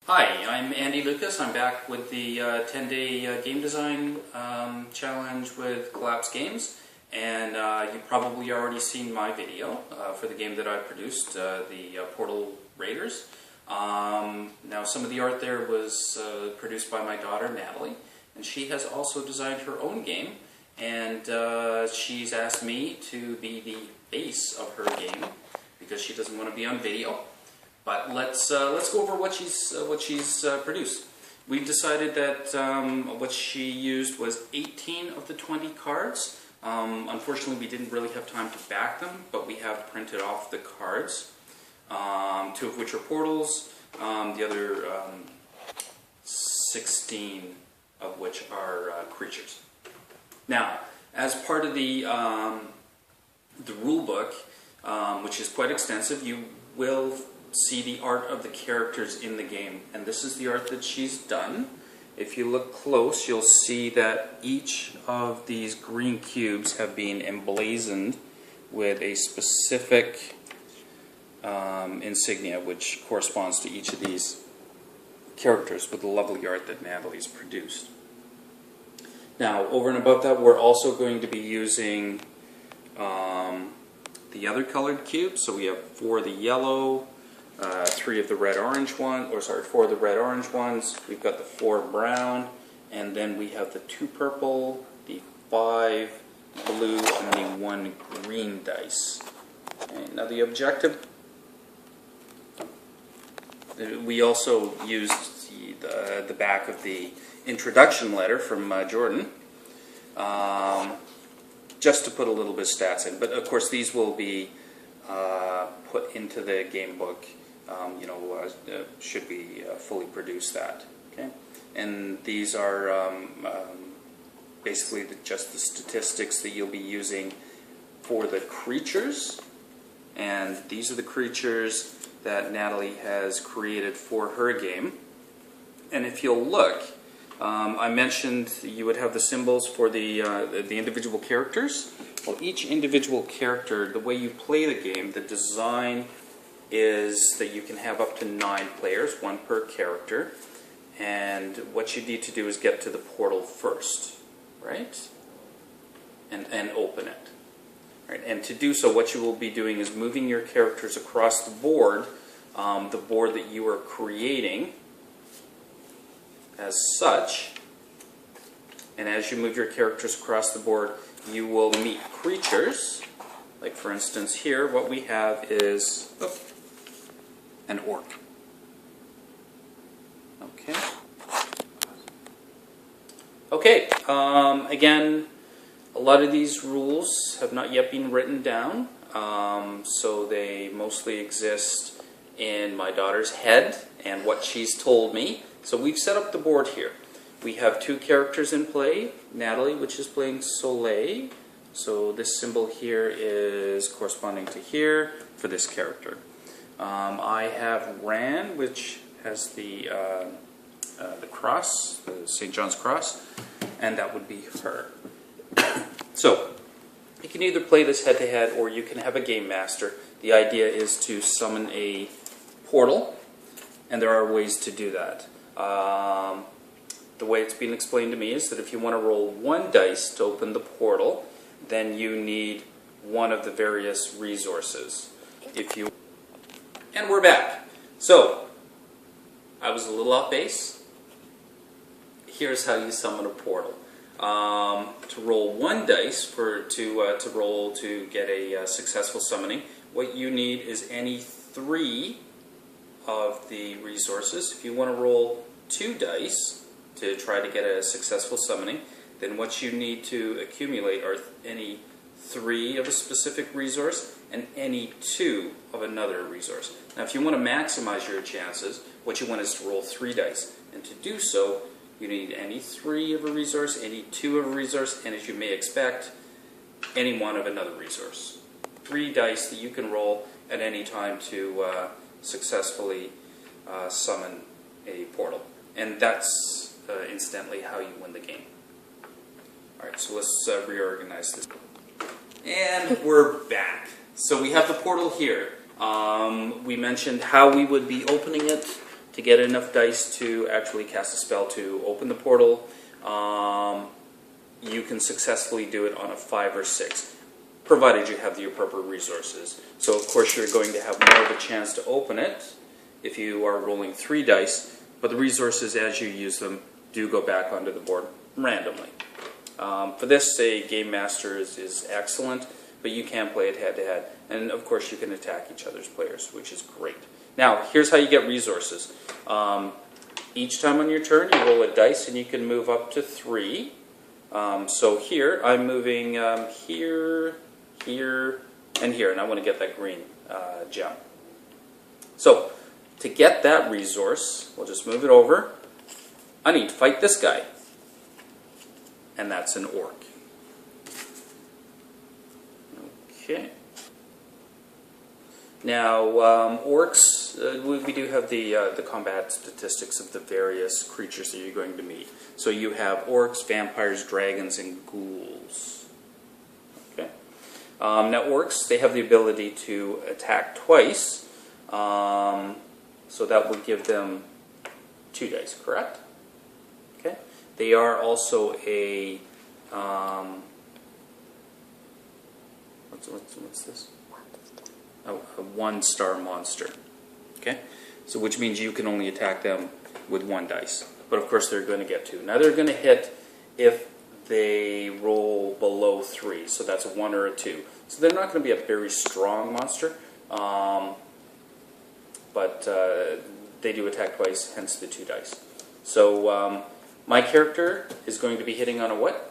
Hi, I'm Andy Lucas. I'm back with the 10-day game design challenge with Collapse Games, and you've probably already seen my video for the game that I produced, the Portal Raiders. Now some of the art there was produced by my daughter Natalie, and she has also designed her own game, and she's asked me to be the face of her game because she doesn't want to be on video. But let's go over what she's produced. We've decided that what she used was 18 of the 20 cards. Unfortunately, we didn't really have time to back them, but we have printed off the cards. 2 of which are portals, the other 16 of which are creatures. Now, as part of the rule book, which is quite extensive, you will see the art of the characters in the game, and this is the art that she's done. If you look close, you'll see that each of these green cubes have been emblazoned with a specific insignia which corresponds to each of these characters with the lovely art that Natalie's produced. Now, over and above that, we're also going to be using the other colored cubes. So we have 4 of the yellow, 3 of the red-orange one, or sorry, 4 of the red-orange ones. We've got the 4 brown, and then we have the 2 purple, the 5 blue, and the 1 green dice. Okay, now the objective, we also used the back of the introduction letter from Jordan, just to put a little bit of stats in. But of course these will be put into the game book, should we fully produce that. Okay, and these are basically just the statistics that you'll be using for the creatures, and these are the creatures that Natalie has created for her game. And if you'll look, I mentioned you would have the symbols for the individual characters. Well, each individual character, the way you play the game, the design is that you can have up to 9 players, 1 per character, and what you need to do is get to the portal first, right? And open it. Right? And to do so, what you will be doing is moving your characters across the board that you are creating as such, and as you move your characters across the board, you will meet creatures. Like for instance here, what we have is an orc. Okay, again, a lot of these rules have not yet been written down, so they mostly exist in my daughter's head and what she's told me. So we've set up the board here. We have 2 characters in play. Natalie, which is playing Soleil. So this symbol here is corresponding to here for this character. I have Rand, which has the cross, the St. John's cross, and that would be her. So you can either play this head-to-head, or you can have a game master. The idea is to summon a portal, and there are ways to do that. The way it's been explained to me is that if you want to roll 1 dice to open the portal, then you need 1 of the various resources. And we're back. So, I was a little off base. Here's how you summon a portal. To roll 1 dice to get a successful summoning, what you need is any 3 of the resources. If you want to roll 2 dice to try to get a successful summoning, then what you need to accumulate are any 3 of a specific resource and any 2 of another resource. Now if you want to maximize your chances, what you want is to roll 3 dice. And to do so, you need any 3 of a resource, any 2 of a resource, and as you may expect, any 1 of another resource. 3 dice that you can roll at any time to successfully summon a portal. And that's incidentally how you win the game. Alright, so let's reorganize this. And we're back. So we have the portal here. We mentioned how we would be opening it. to get enough dice to actually cast a spell to open the portal. You can successfully do it on a 5 or 6, provided you have the appropriate resources. So of course you're going to have more of a chance to open it if you are rolling 3 dice, but the resources as you use them do go back onto the board randomly. For this, a Game Master is excellent, but you can play it head to head, and of course you can attack each other's players, which is great. Now, here's how you get resources. Each time on your turn, you roll a dice, and you can move up to 3. So here, I'm moving here, here, and here, and I want to get that green gem. So, to get that resource, we'll just move it over. I need to fight this guy, and that's an orc. Okay. Now, orcs, we do have the combat statistics of the various creatures that you're going to meet. So you have orcs, vampires, dragons, and ghouls. Okay. Now, orcs, they have the ability to attack twice, so that will give them 2 dice, correct? Okay. They are also a what's this? A 1-star monster. Okay, so which means you can only attack them with 1 dice. But of course they're going to get 2. Now they're going to hit if they roll below 3, so that's a 1 or a 2. So they're not going to be a very strong monster, but they do attack twice, hence the 2 dice. So my character is going to be hitting on a what?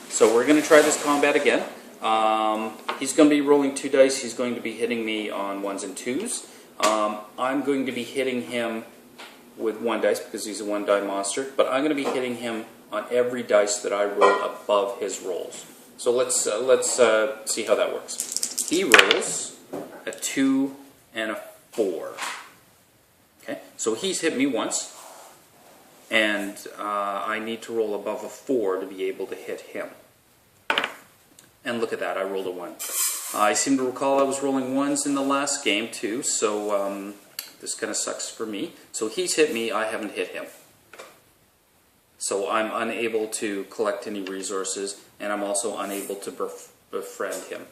So we're going to try this combat again. He's going to be rolling 2 dice. He's going to be hitting me on 1s and 2s. I'm going to be hitting him with 1 dice because he's a 1-die monster, but I'm going to be hitting him on every dice that I roll above his rolls. So let's see how that works. He rolls a 2 and a 4. Okay, so he's hit me once, and I need to roll above a 4 to be able to hit him. And look at that, I rolled a 1. I seem to recall I was rolling 1s in the last game too, so this kind of sucks for me. So he's hit me, I haven't hit him. So I'm unable to collect any resources, and I'm also unable to befriend him.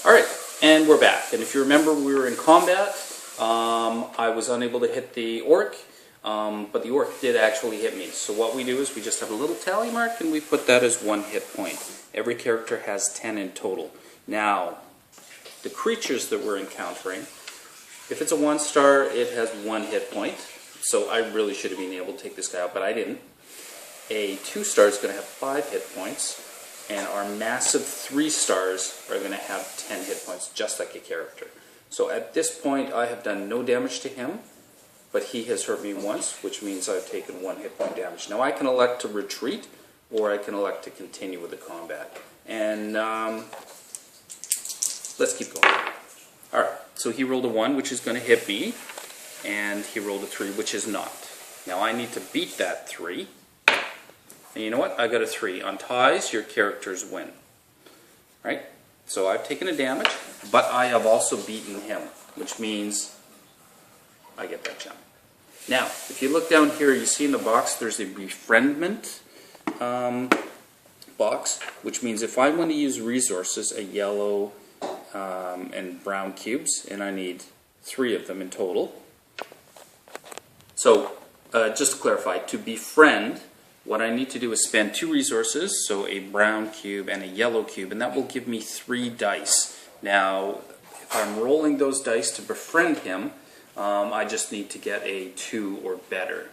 Alright, and we're back. And if you remember, we were in combat. I was unable to hit the orc, but the orc did actually hit me. So what we do is we just have a little tally mark, and we put that as 1 hit point. Every character has 10 in total. Now, the creatures that we're encountering, if it's a 1-star, it has 1 hit point. So I really should have been able to take this guy out, but I didn't. A 2-star is going to have 5 hit points, and our massive 3-stars are going to have 10 hit points, just like a character. So at this point, I have done no damage to him, but he has hurt me once, which means I've taken 1 hit point damage. Now I can elect to retreat, or I can elect to continue with the combat. And let's keep going. Alright, so he rolled a 1, which is going to hit me, and he rolled a 3, which is not. Now I need to beat that 3. And you know what? I got a 3. On ties, your characters win. Right? So I've taken a damage, but I have also beaten him, which means I get that gem. Now, if you look down here, you see in the box there's a befriendment box, which means if I want to use resources, a yellow and brown cubes, and I need 3 of them in total. So, just to clarify, to befriend, what I need to do is spend 2 resources, so a brown cube and a yellow cube, and that will give me 3 dice. Now, if I'm rolling those dice to befriend him, I just need to get a 2 or better,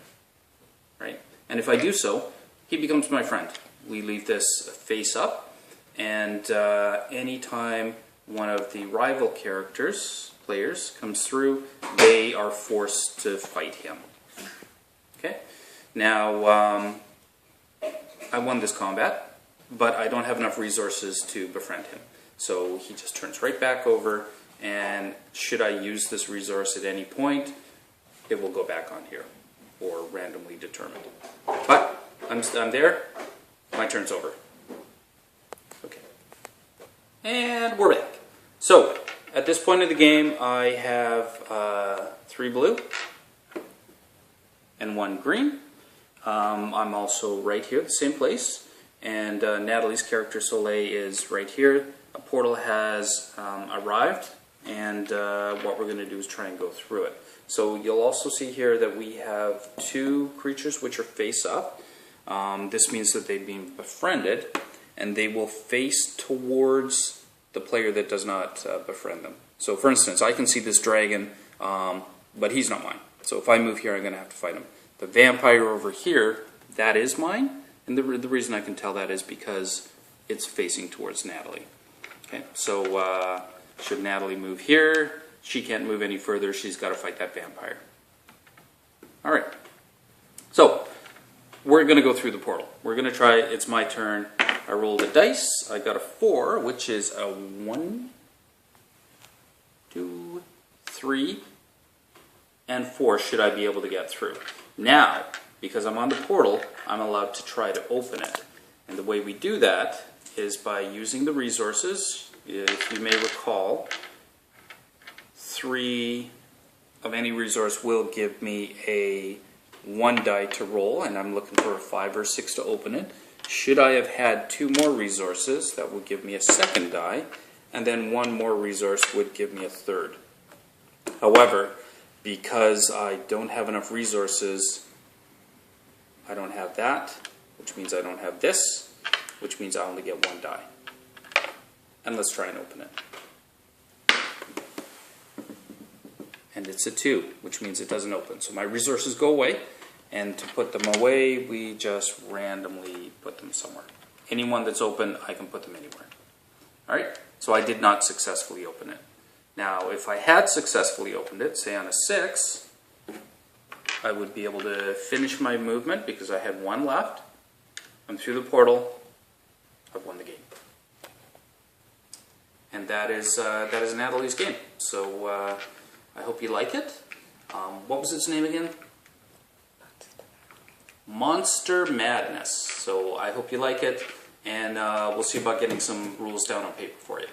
right? And if I do so, he becomes my friend. We leave this face up, and anytime one of the rival players comes through, they are forced to fight him. Okay? Now, I won this combat, but I don't have enough resources to befriend him. So he just turns right back over, and should I use this resource at any point, it will go back on here, or randomly determined. But I'm there, my turn's over. Okay. And we're back. So, at this point of the game, I have 3 blue and 1 green. I'm also right here, the same place, and Natalie's character Soleil is right here. A portal has arrived, and what we're going to do is try and go through it. So you'll also see here that we have 2 creatures which are face up. This means that they've been befriended, and they will face towards the player that does not befriend them. So for instance, I can see this dragon, but he's not mine. So if I move here, I'm going to have to fight him. The vampire over here, that is mine, and the reason I can tell that is because it's facing towards Natalie. Okay, so should Natalie move here, she can't move any further, she's got to fight that vampire. Alright, so we're going to go through the portal. We're going to try, it's my turn. I rolled a dice, I got a 4, which is a 1, 2, 3, and 4 should I be able to get through. Now, because I'm on the portal, I'm allowed to try to open it. And the way we do that is by using the resources. If you may recall, 3 of any resource will give me a 1 die to roll, and I'm looking for a 5 or 6 to open it. Should I have had 2 more resources, that would give me a 2nd die, and then 1 more resource would give me a 3rd. However, because I don't have enough resources, I don't have that, which means I don't have this, which means I only get 1 die. And let's try and open it. And it's a 2, which means it doesn't open. So my resources go away, and to put them away, we just randomly put them somewhere. Anyone that's open, I can put them anywhere. Alright, so I did not successfully open it. Now, if I had successfully opened it, say on a 6, I would be able to finish my movement because I had 1 left. I'm through the portal. I've won the game. And that is Natalie's game. So I hope you like it. What was its name again? Monster Madness. So I hope you like it, and we'll see about getting some rules down on paper for you.